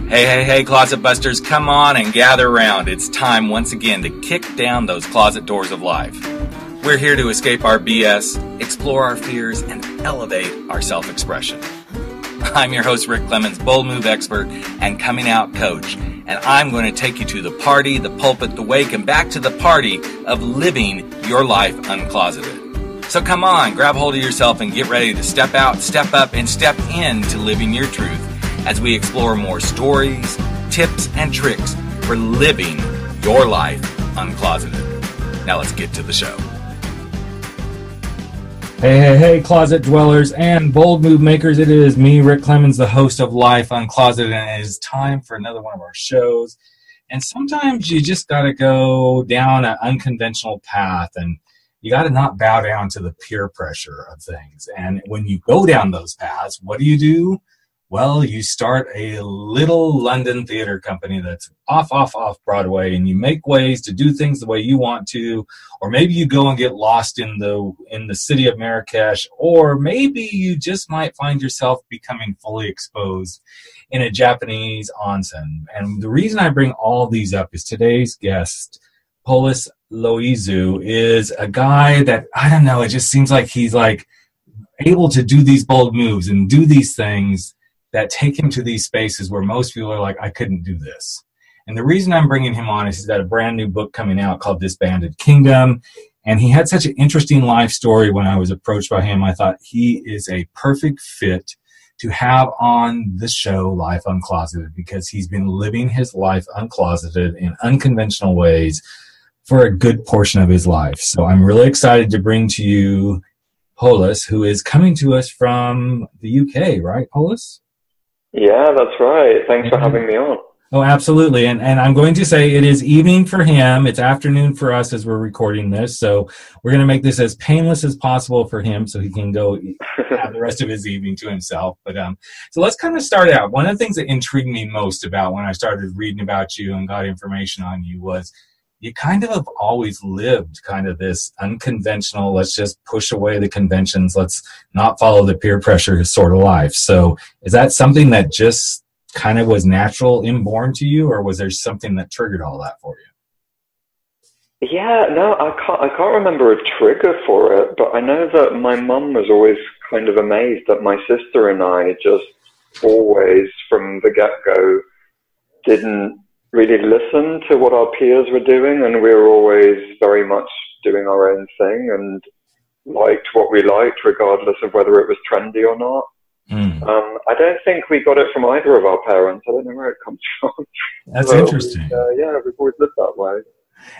Hey, Closet Busters, come on and gather around. It's time once again to kick down those closet doors of life. We're here to escape our BS, explore our fears, and elevate our self-expression. I'm your host, Rick Clemens, bold move expert and coming out coach, and I'm going to take you to the party, the pulpit, the wake, and back to the party of living your life uncloseted. So come on, grab hold of yourself and get ready to step out, step up, and step into living your truth as we explore more stories, tips, and tricks for living your life uncloseted. Now let's get to the show. Hey, closet dwellers and bold move makers. It is me, Rick Clemens, the host of Life Uncloseted, and it is time for another one of our shows. And sometimes you just got to go down an unconventional path, and you got to not bow down to the peer pressure of things. And when you go down those paths, what do? Well, you start a little London theater company that's Off-Off-Off-Broadway, and you make ways to do things the way you want to, or maybe you go and get lost in the city of Marrakesh, or maybe you just might find yourself becoming fully exposed in a Japanese onsen. And the reason I bring all these up is today's guest, Polis Loizou, is a guy that, I don't know, it just seems like he's like able to do these bold moves and do these things that take him to these spaces where most people are like, I couldn't do this. And the reason I'm bringing him on is he's got a brand new book coming out called Disbanded Kingdom. And he had such an interesting life story when I was approached by him. I thought he is a perfect fit to have on the show Life Uncloseted, because he's been living his life uncloseted in unconventional ways for a good portion of his life. So I'm really excited to bring to you Poliss, who is coming to us from the UK, right, Poliss? Yeah, that's right. Thanks for having me on. Oh, absolutely. And I'm going to say it is evening for him. It's afternoon for us as we're recording this. So we're going to make this as painless as possible for him so he can go have the rest of his evening to himself. But so let's kind of start out. One of the things that intrigued me most about when I started reading about you and got information on you was you kind of have always lived kind of this unconventional, let's just push away the conventions, let's not follow the peer pressure sort of life. So is that something that just kind of was natural, inborn to you, or was there something that triggered all that for you? Yeah, no, I can't remember a trigger for it, but I know that my mum was always kind of amazed that my sister and I just always, from the get-go, didn't really listen to what our peers were doing, and we were always very much doing our own thing and liked what we liked regardless of whether it was trendy or not. I don't think we got it from either of our parents. I don't know where it comes from. That's interesting. Yeah, we've always lived that way.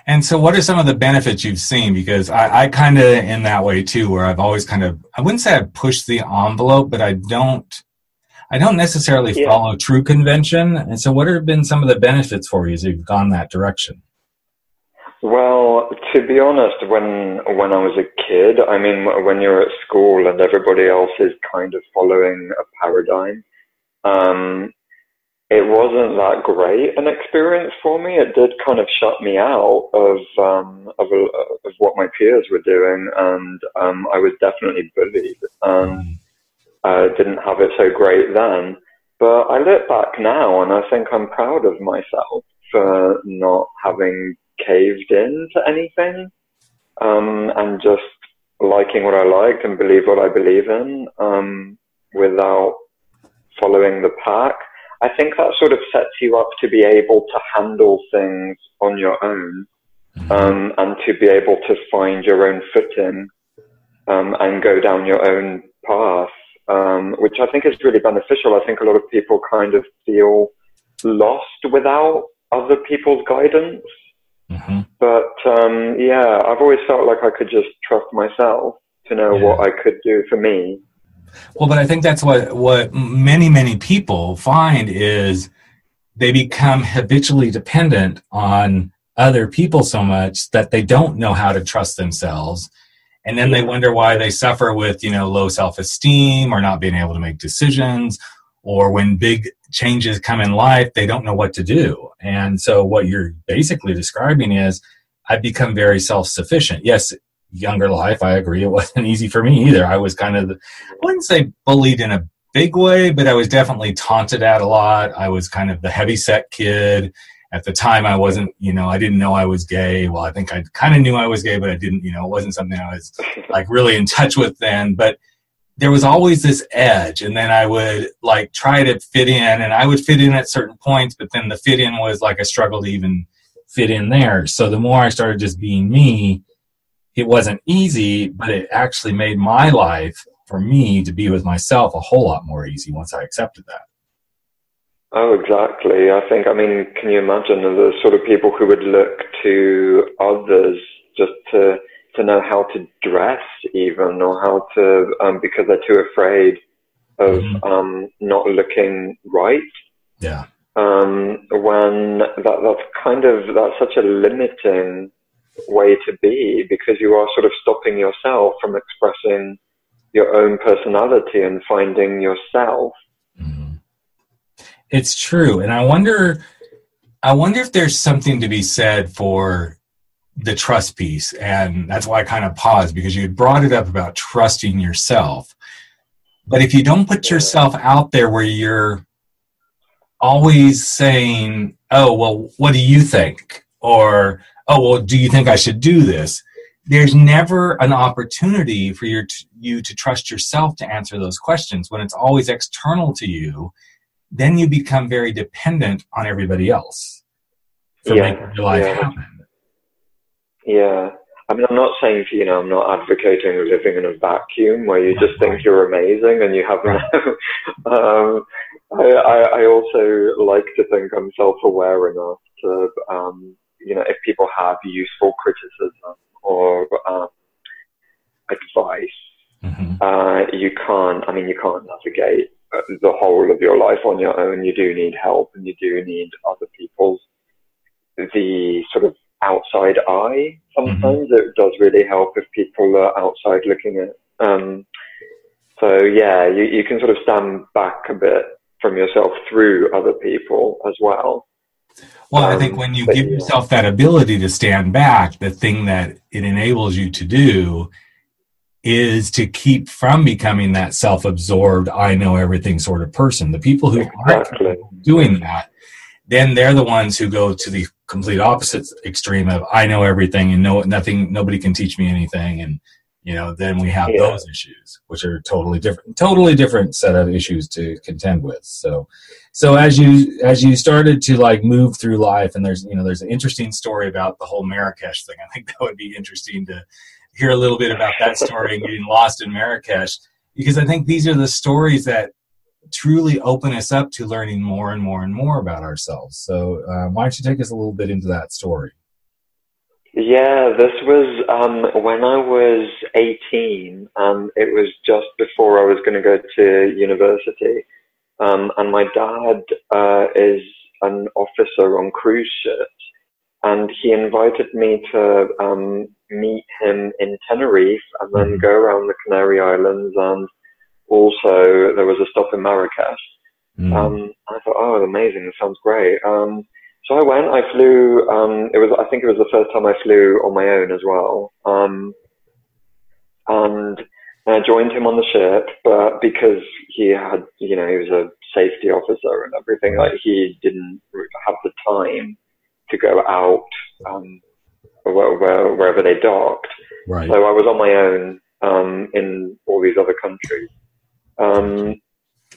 And so what are some of the benefits you've seen? Because I kind of in that way too, where I've always kind of, I wouldn't say I've pushed the envelope, but I don't necessarily follow true convention. And so what have been some of the benefits for you as you've gone that direction? Well, to be honest, when I was a kid, I mean, when you're at school and everybody else is kind of following a paradigm, it wasn't that great an experience for me. It did kind of shut me out of what my peers were doing, and I was definitely bullied. Didn't have it so great then, but I look back now and I think I'm proud of myself for not having caved in to anything, and just liking what I liked and believe what I believe in, without following the pack. I think that sort of sets you up to be able to handle things on your own, and to be able to find your own footing, and go down your own path. Which I think is really beneficial. I think a lot of people kind of feel lost without other people's guidance. But yeah, I've always felt like I could just trust myself to know what I could do for me. Well, but I think that's what many people find is they become habitually dependent on other people so much that they don't know how to trust themselves. And then they wonder why they suffer with, low self-esteem or not being able to make decisions, or when big changes come in life, they don't know what to do. And so what you're basically describing is I've become very self-sufficient. Yes, younger life, I agree. It wasn't easy for me either. I was kind of, I wouldn't say bullied in a big way, but I was definitely taunted at a lot. I was kind of the heavyset kid. At the time, I wasn't, I didn't know I was gay. Well, I think I kind of knew I was gay, but I didn't, it wasn't something I was like really in touch with then. But there was always this edge, and then I would like try to fit in, and I would fit in at certain points, but then the fit in was like a struggle to even fit in there. So the more I started just being me, it wasn't easy, but it actually made my life for me to be with myself a whole lot more easy once I accepted that. Oh, exactly. Can you imagine the sort of people who would look to others just to know how to dress even, or how to, because they're too afraid of not looking right. Yeah. When that's such a limiting way to be, because you are sort of stopping yourself from expressing your own personality and finding yourself. It's true. And I wonder if there's something to be said for the trust piece. And that's why I kind of paused, because you had brought it up about trusting yourself. But if you don't put yourself out there where you're always saying, oh, well, what do you think? Or, oh, well, do you think I should do this? There's never an opportunity for you to trust yourself to answer those questions. When it's always external to you, then you become very dependent on everybody else for making your life happen. Yeah. I'm not saying, I'm not advocating living in a vacuum where you just think you're amazing and you have no. I also like to think I'm self-aware enough to, if people have useful criticism or advice, you can't navigate the whole of your life on your own. You do need help, and you do need other people's, the sort of outside eye. Sometimes it does really help if people are outside looking at. You can sort of stand back a bit from yourself through other people as well. Well, I think when you give yourself that ability to stand back, the thing that it enables you to do is to keep from becoming that self-absorbed, I know everything sort of person. The people who aren't doing that, then they're the ones who go to the complete opposite extreme of I know everything and nobody can teach me anything. And, then we have those issues, which are totally different set of issues to contend with. So as you started to like move through life, and there's an interesting story about the whole Marrakesh thing. I think that would be interesting to hear a little bit about that story and getting lost in Marrakesh, because I think these are the stories that truly open us up to learning more and more and more about ourselves. So why don't you take us a little bit into that story? Yeah, this was when I was 18. It was just before I was going to go to university. And my dad is an officer on cruise ships. And he invited me to meet him in Tenerife and then go around the Canary Islands, and also there was a stop in Marrakesh. I thought, oh, amazing, that sounds great. So I went, I flew, I think it was the first time I flew on my own as well. And I joined him on the ship, but because he had, he was a safety officer and everything, like he didn't have the time to go out wherever they docked. Right. So I was on my own in all these other countries.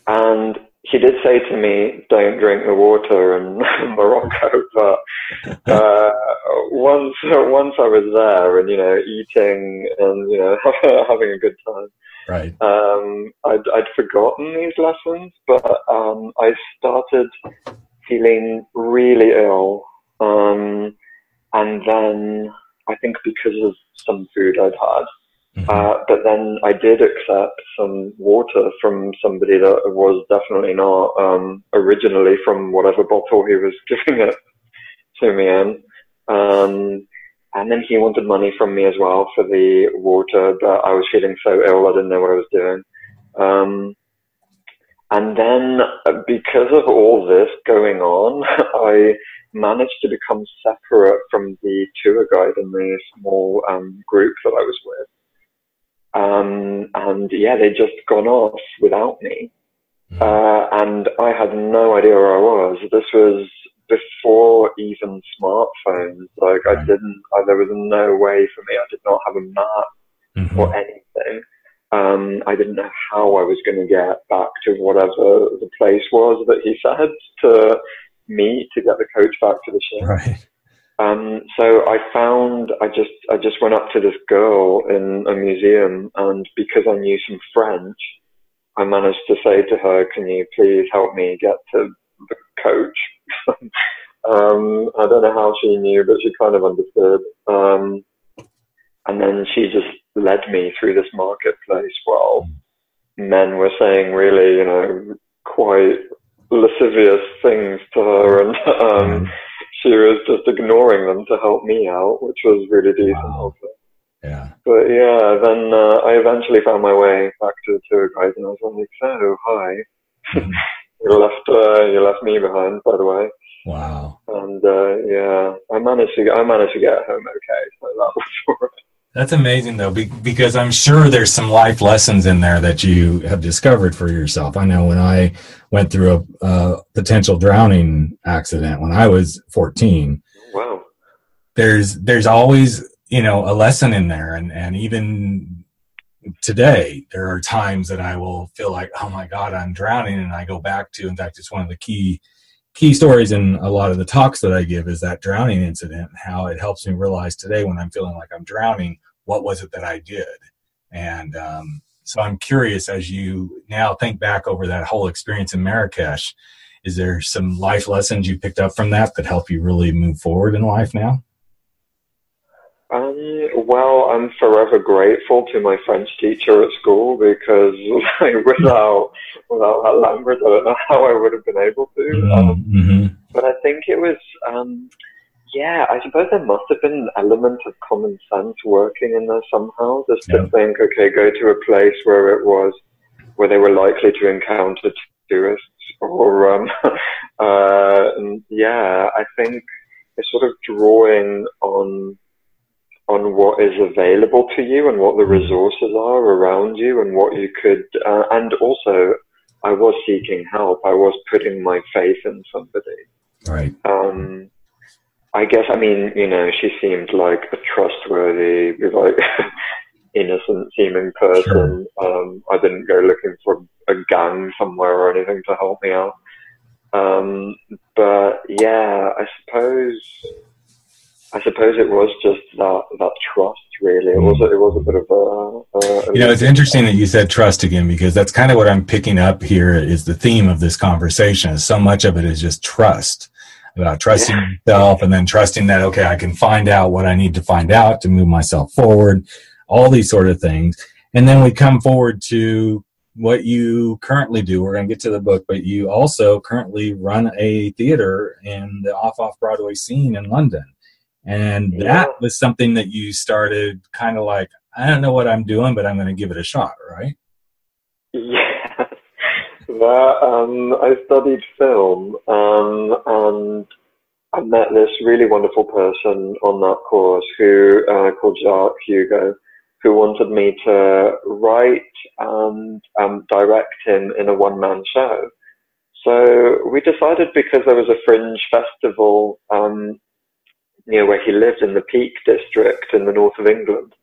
And he did say to me, don't drink the water in Morocco, but once I was there and, eating and, having a good time, right. I'd forgotten these lessons, but I started feeling really ill. And then I think because of some food I'd had, but then I did accept some water from somebody that was definitely not originally from whatever bottle he was giving it to me in. And then he wanted money from me as well for the water, but I was feeling so ill I didn't know what I was doing. And then because of all this going on, I managed to become separate from the tour guide in the small group that I was with. And yeah, they'd just gone off without me. And I had no idea where I was. This was before even smartphones. Like, there was no way for me. I did not have a map or anything. I didn't know how I was going to get back to whatever the place was that he said to me to get the coach back to the ship. Right. So I just went up to this girl in a museum, and because I knew some French, I managed to say to her, "Can you please help me get to the coach?" I don't know how she knew, but she kind of understood. And then she just led me through this marketplace while men were saying really, you know, quite lascivious things to her, and she was just ignoring them to help me out, which was really decent of her. Yeah. But yeah, then I eventually found my way back to the tour guide, and I was like, "So, hi, you left me behind, by the way." Wow. And yeah, I managed to get home okay, so that was all right. That's amazing, though, because I'm sure there's some life lessons in there that you have discovered for yourself. I know when I went through a potential drowning accident when I was 14, wow, there's always, you know, a lesson in there. And even today, there are times that I will feel like, oh, my God, I'm drowning. And I go back to, in fact, it's one of the key stories in a lot of the talks that I give is that drowning incident, and how it helps me realize today when I'm feeling like I'm drowning, what was it that I did? And so I'm curious, as you now think back over that whole experience in Marrakesh, is there some life lessons you picked up from that help you really move forward in life now? Well, I'm forever grateful to my French teacher at school, because like, without that language, I don't know how I would have been able to. But I think it was, yeah, I suppose there must have been an element of common sense working in there somehow, just to think, okay, go to a place where they were likely to encounter tourists, or yeah, I think it's sort of drawing on what is available to you and what the resources are around you and what you could, and also I was seeking help. I was putting my faith in somebody. Right. I guess, I mean, you know, she seemed like a trustworthy, like, innocent seeming person. Sure. I didn't go looking for a gang somewhere or anything to help me out. But yeah, I suppose it was just that trust, really. It was a bit of a you know, it's interesting that you said trust again, because that's kind of what I'm picking up here is the theme of this conversation. So much of it is just trust, about trusting yourself, and then trusting that, okay, I can find out what I need to find out to move myself forward, all these sort of things. And then we come forward to what you currently do. We're going to get to the book, but you also currently run a theater in the Off-Off-Broadway scene in London. And that was something that you started kind of like, I don't know what I'm doing, but I'm going to give it a shot, right? Yeah. I studied film, and I met this really wonderful person on that course who called Jacques Hugo, who wanted me to write and direct him in a one-man show. So we decided, because there was a fringe festival near where he lived in the Peak District in the north of England.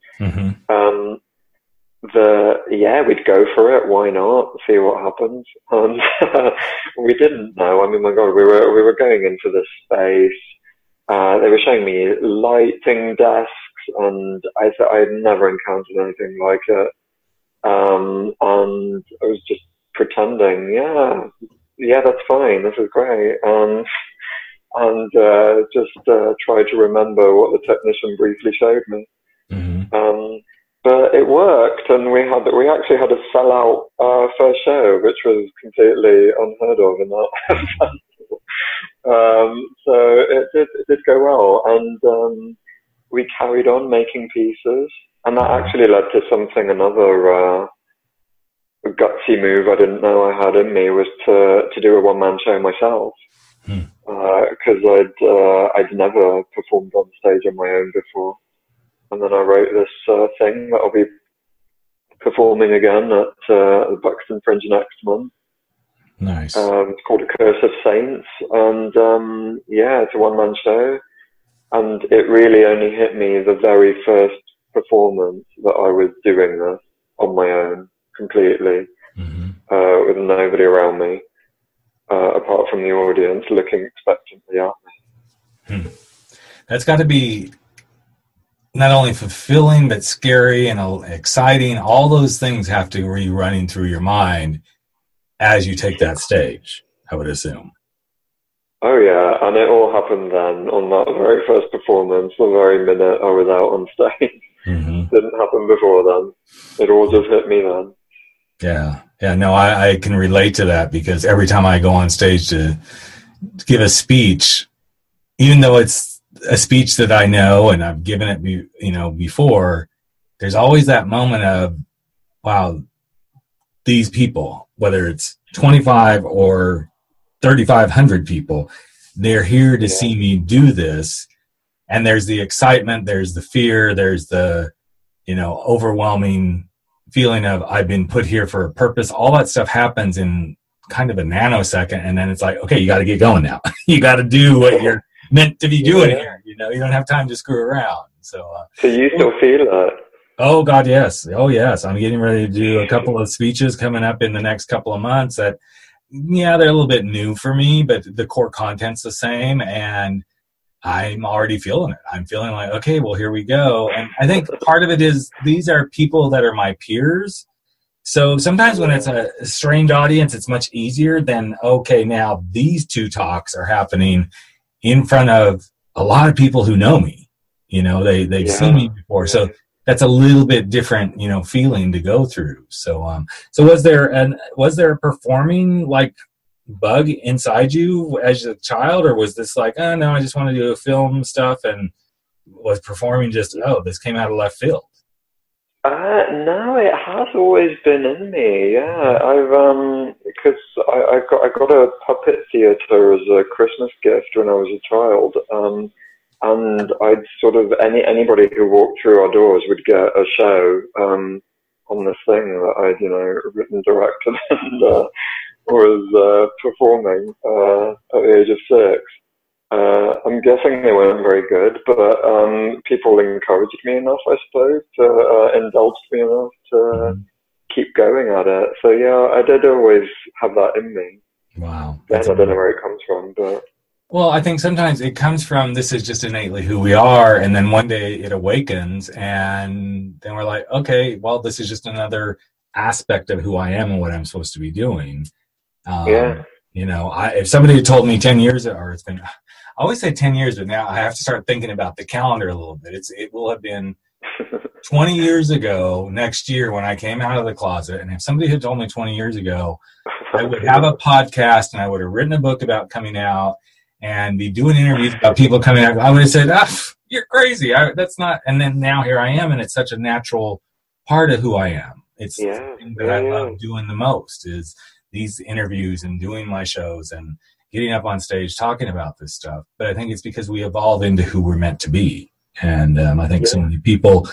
We'd go for it. Why not? See what happens. And we didn't know. I mean, my God, we were going into this space. They were showing me lighting desks, and I'd never encountered anything like it. And I was just pretending, yeah, that's fine. This is great. And just tried to remember what the technician briefly showed me. But it worked, and we actually had a sellout first show, which was completely unheard of in that festival. So it did go well, and we carried on making pieces, and that actually led to another gutsy move I didn't know I had in me, was to do a one-man show myself. Because I'd never performed on stage on my own before. And then I wrote this thing that I'll be performing again at the Buxton Fringe next month. Nice. It's called A Curse of Saints, and yeah, it's a one-man show. And it really only hit me the very first performance that I was doing this on my own, completely, with nobody around me, apart from the audience looking expectantly at me. That's got to be not only fulfilling, but scary and exciting. All those things have to be running through your mind as you take that stage, I would assume. Oh yeah, and it all happened then on that very first performance, the very minute I was out on stage. Didn't happen before then. It all just hit me then. Yeah, no, I can relate to that, because every time I go on stage to give a speech, even though it's a speech that I know and I've given it, before, there's always that moment of, wow, these people, whether it's 25 or 3,500 people, they're here to see me do this. And there's the excitement, there's the fear, there's the, overwhelming feeling of I've been put here for a purpose. All that stuff happens in kind of a nanosecond. And then it's like, okay, you got to get going now. You got to do what you're meant to be doing here. You don't have time to screw around. So you still feel that? Oh God, yes. Oh yes. I'm getting ready to do a couple of speeches coming up in the next couple of months that, they're a little bit new for me, but the core content's the same, and I'm already feeling it. I'm feeling like, okay, well, here we go. And I think part of it is these are people that are my peers. So sometimes when it's a strange audience, it's much easier than, okay, now these two talks are happening in front of a lot of people who know me. They've seen me before. So that's a little bit different, feeling to go through. So, so was there a performing like bug inside you as a child, or was this like, oh no, I just want to do film stuff, and was performing just, oh, this came out of left field? No, it has always been in me. Yeah, I've because I got a puppet theatre as a Christmas gift when I was a child. And I'd sort of, anybody who walked through our doors would get a show on this thing that I'd, written, directed, and was performing at the age of 6. I'm guessing they weren't very good, but people encouraged me enough, I suppose, to indulge me enough to keep going at it. So yeah, I did always have that in me. Wow. I don't know where it comes from, but... Well, I think sometimes it comes from, this is just innately who we are, and then one day it awakens, and then we're like, okay, well, this is just another aspect of who I am and what I'm supposed to be doing. If somebody had told me 10 years, or it's been, I always say 10 years, but now I have to start thinking about the calendar a little bit. It will have been 20 years ago next year when I came out of the closet, and if somebody had told me 20 years ago, I would have a podcast and I would have written a book about coming out and be doing interviews about people coming out, I would have said, you're crazy. That's not. And then now here I am, and it's such a natural part of who I am. It's the thing that I love doing the most is these interviews and doing my shows and getting up on stage talking about this stuff. But I think it's because we evolve into who we're meant to be. And I think so many people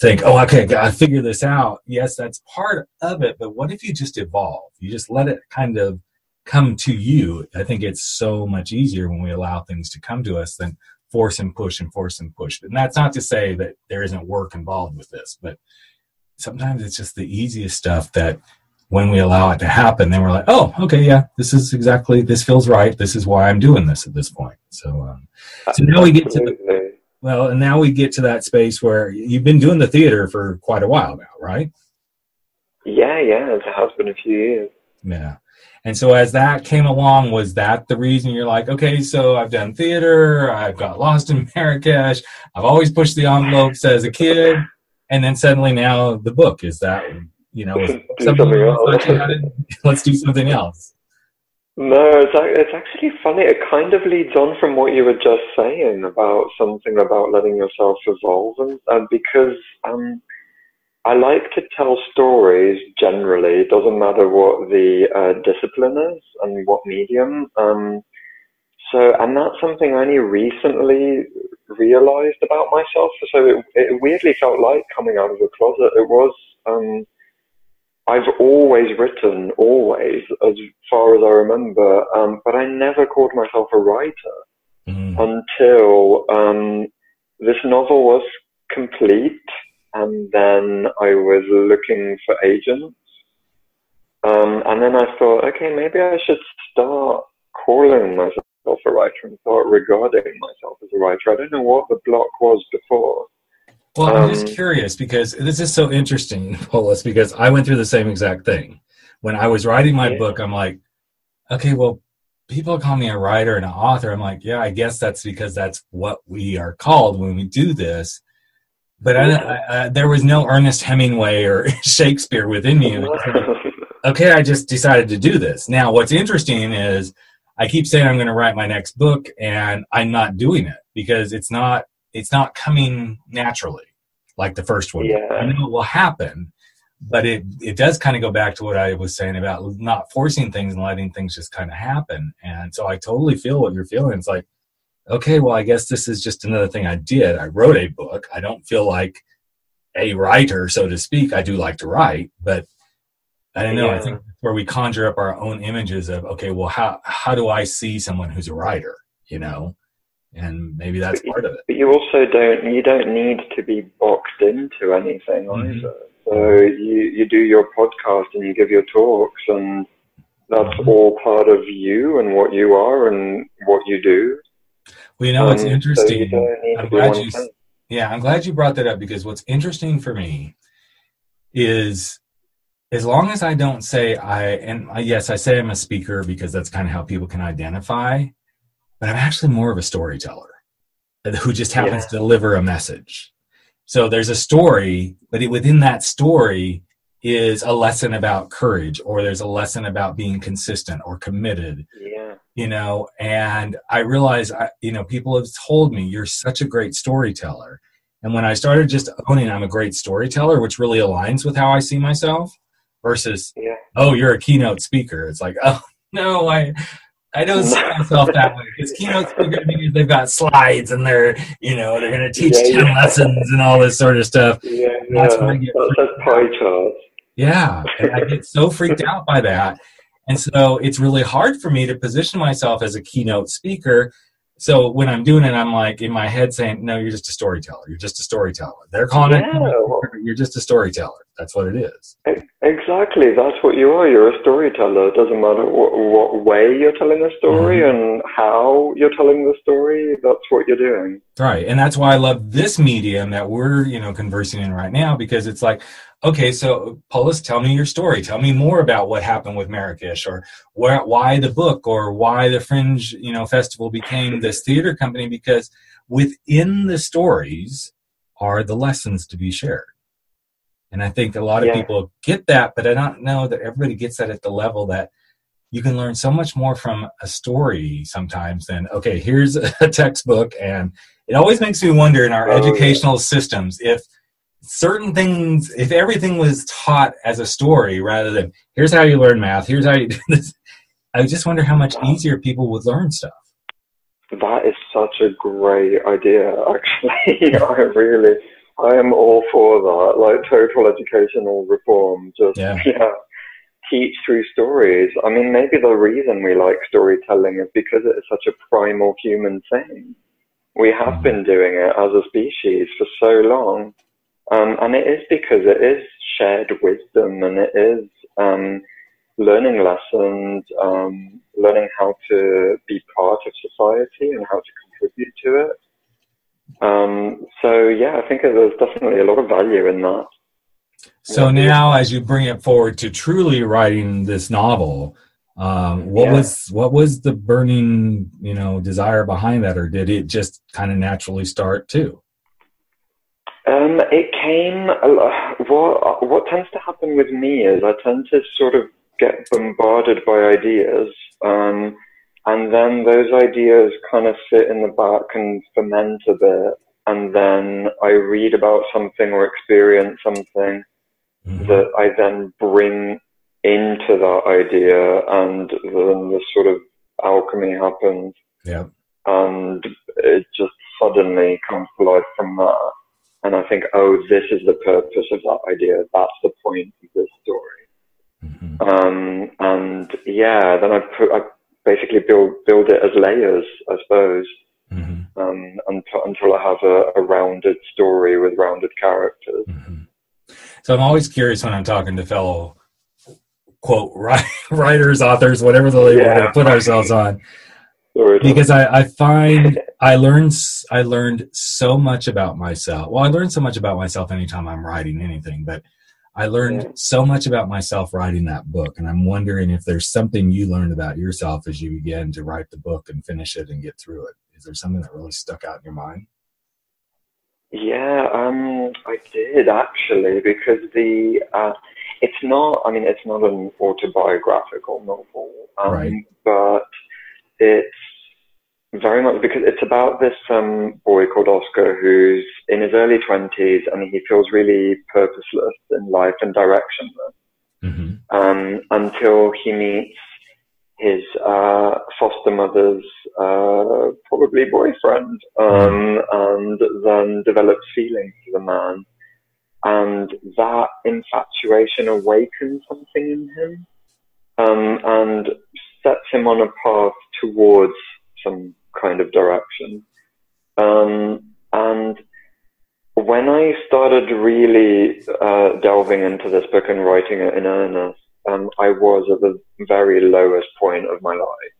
think, oh, okay, I gotta figure this out. Yes, that's part of it. But what if you just evolve? You just let it kind of come to you. I think it's so much easier when we allow things to come to us than force and push and force and push. And that's not to say that there isn't work involved with this, but sometimes it's just the easiest stuff that when we allow it to happen, then we're like, oh, okay, yeah, this feels right. This is why I'm doing this at this point. So now we get to and now we get to that space where you've been doing the theater for quite a while now, right? Yeah, it has been a few years. Yeah. And so as that came along, was that the reason you're like, okay, so I've done theater, I've got lost in Marrakesh, I've always pushed the envelopes as a kid, and then suddenly now the book, is that, something else? Let's do something else. No, it's actually funny. It kind of leads on from what you were just saying about something about letting yourself evolve, and because I like to tell stories generally. It doesn't matter what the discipline is and what medium. And that's something I only recently realized about myself. So it weirdly felt like coming out of the closet. It was, I've always written, always, as far as I remember, but I never called myself a writer until this novel was complete, and then I was looking for agents. And then I thought, okay, maybe I should start calling myself a writer and start regarding myself as a writer. I don't know what the block was before. Well, I'm just curious because this is so interesting, Poliss, because I went through the same exact thing. When I was writing my book, I'm like, okay, well, people call me a writer and an author. I'm like, yeah, I guess that's because that's what we are called when we do this. But there was no Ernest Hemingway or Shakespeare within me. Okay, I just decided to do this. Now, what's interesting is I keep saying I'm going to write my next book, and I'm not doing it because it's not coming naturally like the first one. Yeah. I know it will happen, but it does kind of go back to what I was saying about not forcing things and letting things just kind of happen. And so I totally feel what you're feeling. It's like, okay, well, I guess this is just another thing I did. I wrote a book. I don't feel like a writer, so to speak. I do like to write, but I don't know. I think where we conjure up our own images of, okay, well, how do I see someone who's a writer, you know? And maybe that's part of it. But you also don't need to be boxed into anything either. So you do your podcast and you give your talks, and that's all part of you and what you are and what you do. Well, you know, what's interesting. So I'm glad you brought that up, because what's interesting for me is, as long as I don't say yes, I say I'm a speaker because that's kind of how people can identify, but I'm actually more of a storyteller who just happens to deliver a message. So there's a story, but within that story is a lesson about courage, or there's a lesson about being consistent or committed. You know, and I realize, people have told me, you're such a great storyteller. And when I started just owning I'm a great storyteller, which really aligns with how I see myself, versus, oh, you're a keynote speaker. It's like, oh, no, I don't see myself that way. Because keynote speaker means they've got slides and they're going to teach 10 lessons and all this sort of stuff. That's when I get pie chart. Yeah, and I get so freaked out by that. And so it's really hard for me to position myself as a keynote speaker. So when I'm doing it, I'm like in my head saying, no, you're just a storyteller. You're just a storyteller. They're calling it, you're just a storyteller. That's what it is. Exactly. That's what you are. You're a storyteller. It doesn't matter what way you're telling a story and how you're telling the story. That's what you're doing. Right. And that's why I love this medium that we're, conversing in right now, because it's like, okay, so Poliss, tell me your story. Tell me more about what happened with Marrakesh, or why the book, or why the Fringe, festival became this theater company, because within the stories are the lessons to be shared. And I think a lot of people get that, but I don't know that everybody gets that at the level that you can learn so much more from a story sometimes than, okay, here's a textbook. And it always makes me wonder in our educational systems, if certain things, if everything was taught as a story rather than here's how you learn math, here's how you do this, I just wonder how much easier people would learn stuff. That is such a great idea, actually. I am all for that, like total educational reform, teach through stories. I mean, maybe the reason we like storytelling is because it is such a primal human thing. We have been doing it as a species for so long. And it is because it is shared wisdom, and it is learning lessons, learning how to be part of society and how to contribute to it. I think there's definitely a lot of value in that. So now, as you bring it forward to truly writing this novel, what was the burning, desire behind that, or did it just kind of naturally start too? It came. What tends to happen with me is I tend to sort of get bombarded by ideas, and then those ideas kind of sit in the back and ferment a bit, and then I read about something or experience something that I then bring into that idea, and then the sort of alchemy happens. And it just suddenly comes to life from that. And I think, oh, this is the purpose of that idea. That's the point of this story. And yeah, then I basically build it as layers, I suppose, until I have a rounded story with rounded characters. So I'm always curious when I'm talking to fellow quote writers, authors, whatever the label we put ourselves on, because I find I learned so much about myself. Well, I learned so much about myself anytime I'm writing anything, but I learned so much about myself writing that book, and I'm wondering if there's something you learned about yourself as you began to write the book and finish it and get through it. Is there something that really stuck out in your mind? Yeah, I did actually, because it's not an autobiographical novel, but it's very much because it's about this boy called Oscar who's in his early 20s and he feels really purposeless in life and directionless until he meets his foster mother's probably boyfriend, and then develops feelings for the man, and that infatuation awakens something in him, and sets him on a path towards some kind of direction. And when I started really delving into this book and writing it in earnest, I was at the very lowest point of my life.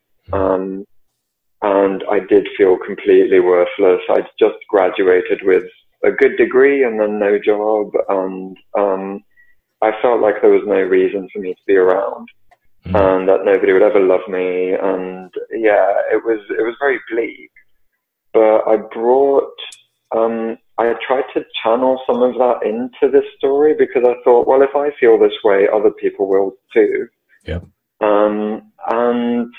And I did feel completely worthless. I'd just graduated with a good degree and then no job. And I felt like there was no reason for me to be around, and that nobody would ever love me. And yeah, it was very bleak. But I tried to channel some of that into this story, because I thought, well, if I feel this way, other people will too. Yep. And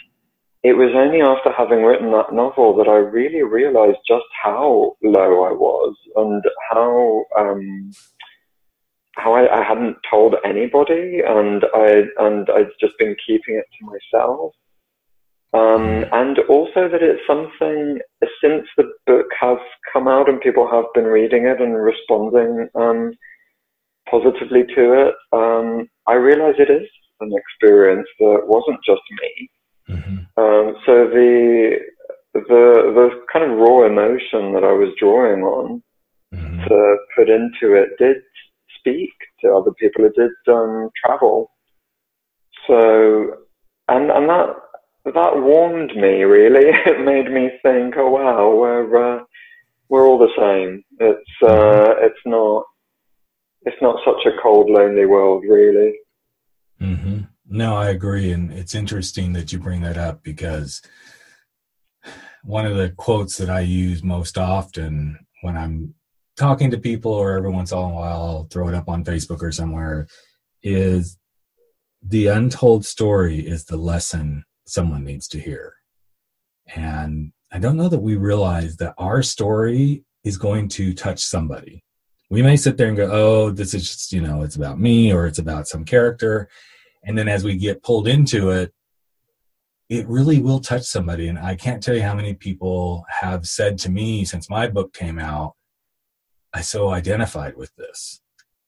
it was only after having written that novel that I really realized just how low I was, and how I hadn't told anybody, and I'd just been keeping it to myself. And also that it's something, since the book has come out and people have been reading it and responding positively to it, I realize it is an experience that wasn't just me. So the kind of raw emotion that I was drawing on to put into it did speak to other people. It did travel. So, and that warmed me, really. It made me think, oh wow, we're all the same. It's not such a cold, lonely world, really. No, I agree, and it's interesting that you bring that up, because one of the quotes that I use most often when I'm talking to people, or every once in a while I'll throw it up on Facebook or somewhere, is the untold story is the lesson someone needs to hear. And I don't know that we realize that our story is going to touch somebody. We may sit there and go, oh, this is just, it's about me, or it's about some character. And then as we get pulled into it, it really will touch somebody. And I can't tell you how many people have said to me since my book came out, I so identified with this.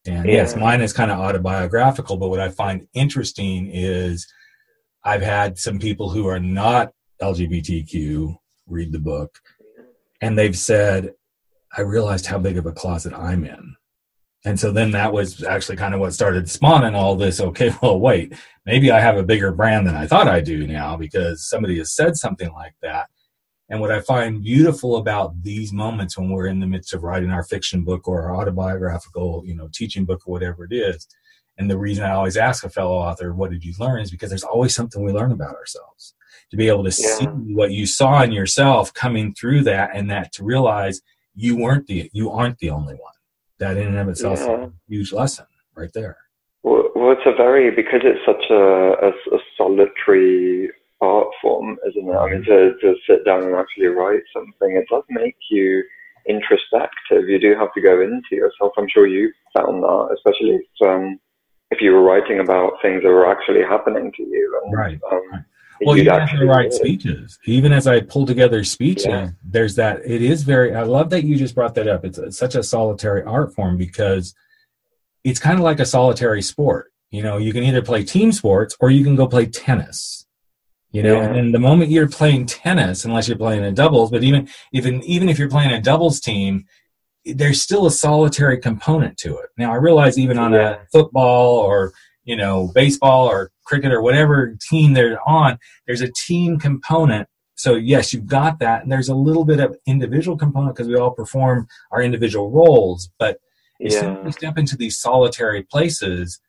And yes, mine is kind of autobiographical, but what I find interesting is I've had some people who are not LGBTQ read the book, and they've said, I realized how big of a closet I'm in. And so then that was actually kind of what started spawning all this. Okay, well, wait, maybe I have a bigger brand than I thought I do now, because somebody has said something like that. And what I find beautiful about these moments when we're in the midst of writing our fiction book or our autobiographical, teaching book or whatever it is, and the reason I always ask a fellow author, what did you learn, is because there's always something we learn about ourselves. To be able to see what you saw in yourself coming through that, and that to realize you aren't the only one. That in and of itself is a huge lesson right there. Well, because it's such a solitary art form, isn't it? I mean, to sit down and actually write something, it does make you introspective. You do have to go into yourself. I'm sure you found that, especially if you were writing about things that were actually happening to you. And, right. Well, even as I write speeches, even as I pull together speeches, there's that. It is I love that you just brought that up. It's such a solitary art form, because it's kind of like a solitary sport. You know, you can either play team sports or you can go play tennis. You know, and then the moment you're playing tennis, unless you're playing in doubles, but even if you're playing a doubles team, there's still a solitary component to it. Now, I realize even on a football or, you know, baseball or cricket or whatever team they're on, there's a team component. So, yes, you've got that. And there's a little bit of individual component because we all perform our individual roles. But as soon as we step into these solitary places,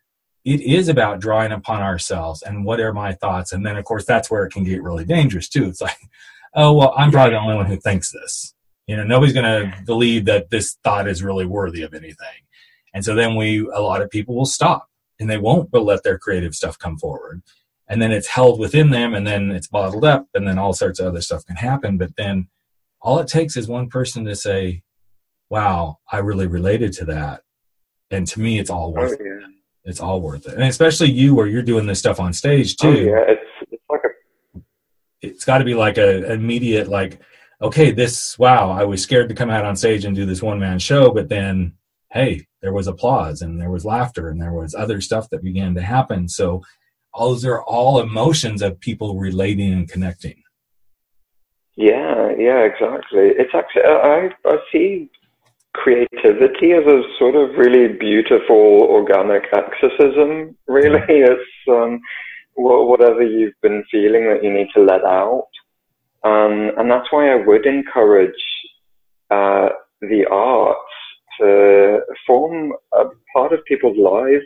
it is about drawing upon ourselves and what are my thoughts. And then, of course, that's where it can get really dangerous, too. It's like, oh, well, I'm probably the only one who thinks this. You know, nobody's going to believe that this thought is really worthy of anything. And so then a lot of people will stop and they won't let their creative stuff come forward. And then it's held within them and then it's bottled up and then all sorts of other stuff can happen. But then all it takes is one person to say, wow, I really related to that. And to me, it's all worth it. It's all worth it. And especially you, where you're doing this stuff on stage too. It's like it's got to be like an immediate, like, okay, wow, I was scared to come out on stage and do this one-man show, but then, hey, there was applause and there was laughter and there was other stuff that began to happen. So those are all emotions of people relating and connecting. Yeah, exactly. It's actually, I see creativity as a sort of really beautiful organic exorcism, really. It's whatever you've been feeling that you need to let out. And that's why I would encourage the arts to form a part of people's lives.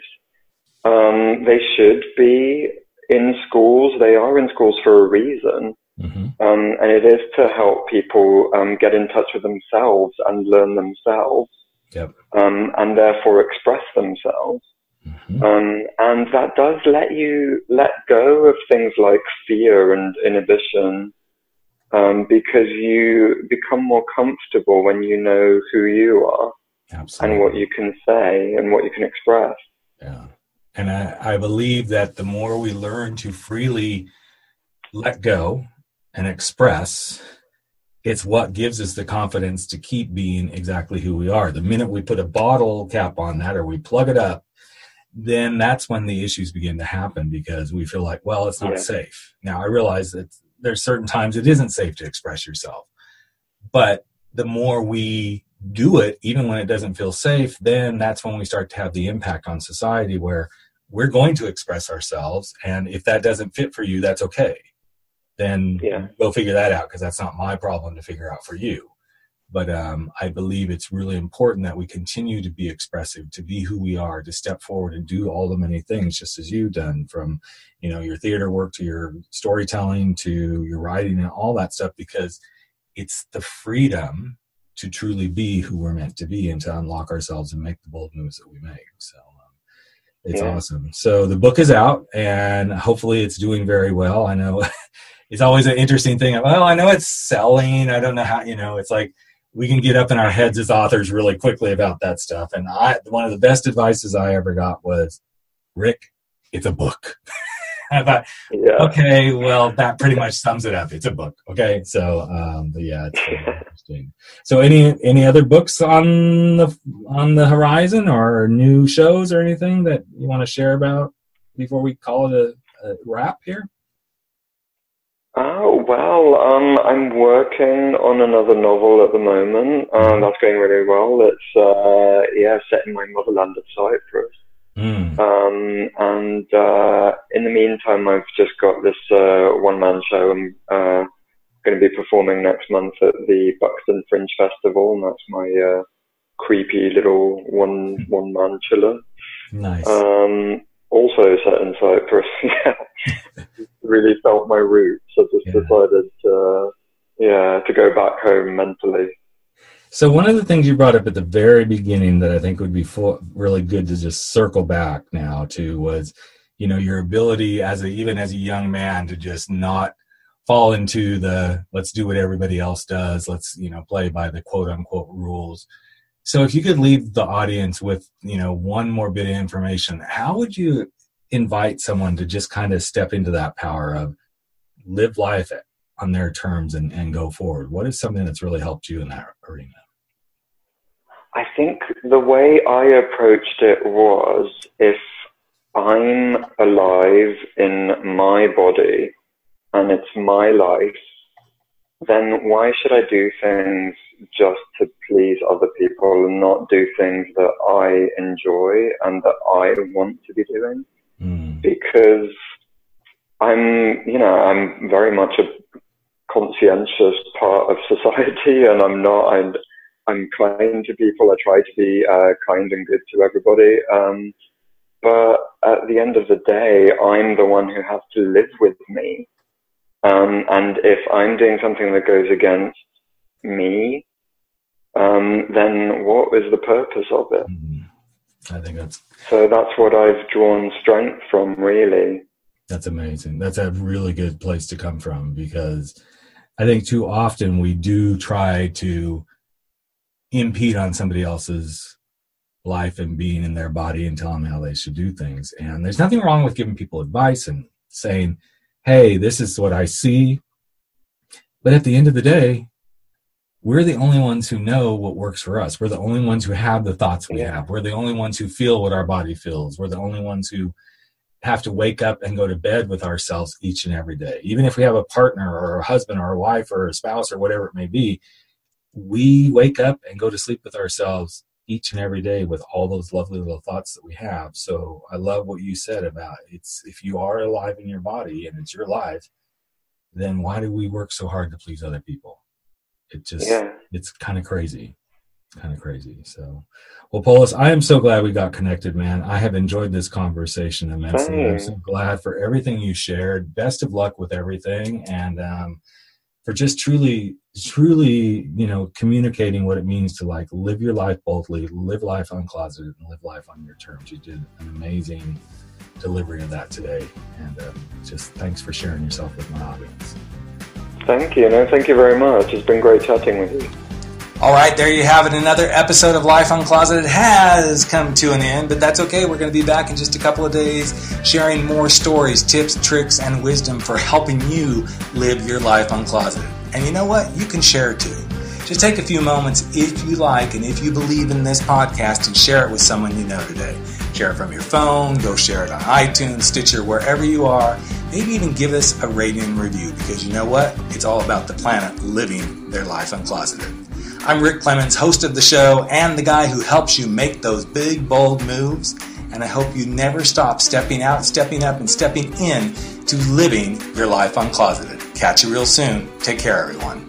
They should be in schools. They are in schools for a reason. And it is to help people get in touch with themselves and learn themselves, and therefore express themselves. And that does let you let go of things like fear and inhibition, because you become more comfortable when you know who you are and what you can say and what you can express. Yeah. And I believe that the more we learn to freely let go and express, it's what gives us the confidence to keep being exactly who we are. The minute we put a bottle cap on that or we plug it up, then that's when the issues begin to happen because we feel like, well, it's not safe. Now, I realize that there's certain times it isn't safe to express yourself. But the more we do it, even when it doesn't feel safe, then that's when we start to have the impact on society where we're going to express ourselves. And if that doesn't fit for you, that's okay. Then go figure that out because that's not my problem to figure out for you. But I believe it's really important that we continue to be expressive, to be who we are, to step forward and do all the many things just as you've done, from, you know, your theater work to your storytelling to your writing and all that stuff, because it's the freedom to truly be who we're meant to be and to unlock ourselves and make the bold moves that we make. So it's awesome. So the book is out and hopefully it's doing very well. I know it's always an interesting thing. Well, I know it's selling. I don't know how, you know, it's like we can get up in our heads as authors really quickly about that stuff. And one of the best advices I ever got was, Rick, it's a book. I thought, okay, well, that pretty much sums it up. It's a book. Okay. So, but yeah, it's really interesting. So any other books on the horizon or new shows or anything that you want to share about before we call it a wrap here? Oh, well, I'm working on another novel at the moment. That's going really well. It's, set in my motherland of Cyprus. And in the meantime, I've just got this one-man show I'm going to be performing next month at the Buxton Fringe Festival, and that's my creepy little one-man chiller. Nice. Also set in Cyprus. Really felt my roots. I just decided to go back home mentally. So one of the things you brought up at the very beginning that I think would be really good to just circle back now to was, you know, your ability even as a young man to just not fall into the let's do what everybody else does. Let's, you know, play by the quote unquote rules. So if you could leave the audience with, you know, one more bit of information, how would you invite someone to just kind of step into that power of live life on their terms and go forward? What is something that's really helped you in that arena? I think the way I approached it was, if I'm alive in my body and it's my life, then why should I do things just to please other people and not do things that I enjoy and that I want to be doing? Because I'm very much a conscientious part of society, and I'm kind to people. I try to be kind and good to everybody. But at the end of the day, I'm the one who has to live with me. And if I'm doing something that goes against me, then what is the purpose of it? I think that's what I've drawn strength from, really. That's amazing. That's a really good place to come from, because I think too often we do try to impede on somebody else's life and being in their body and tell them how they should do things. And there's nothing wrong with giving people advice and saying, hey, this is what I see. But at the end of the day, we're the only ones who know what works for us. We're the only ones who have the thoughts we have. We're the only ones who feel what our body feels. We're the only ones who have to wake up and go to bed with ourselves each and every day. Even if we have a partner or a husband or a wife or a spouse or whatever it may be, we wake up and go to sleep with ourselves each and every day with all those lovely little thoughts that we have. So I love what you said about if you are alive in your body and it's your life, then why do we work so hard to please other people? It's kind of crazy. So, well, Poliss, I am so glad we got connected, man. I have enjoyed this conversation immensely. I'm so glad for everything you shared. Best of luck with everything. And, for just truly, communicating what it means to live your life boldly, live life uncloseted, and live life on your terms. You did an amazing delivery of that today. And just thanks for sharing yourself with my audience. Thank you. No, thank you very much. It's been great chatting with you. All right, there you have it. Another episode of Life Uncloseted has come to an end, but that's okay. We're going to be back in just a couple of days sharing more stories, tips, tricks, and wisdom for helping you live your life uncloseted. And you know what? You can share too. Just take a few moments if you like and if you believe in this podcast and share it with someone you know today. Share it from your phone, go share it on iTunes, Stitcher, wherever you are. Maybe even give us a rating and review, because you know what? It's all about the planet living their life uncloseted. I'm Rick Clemens, host of the show and the guy who helps you make those big, bold moves. And I hope you never stop stepping out, stepping up, and stepping in to living your life uncloseted. Catch you real soon. Take care, everyone.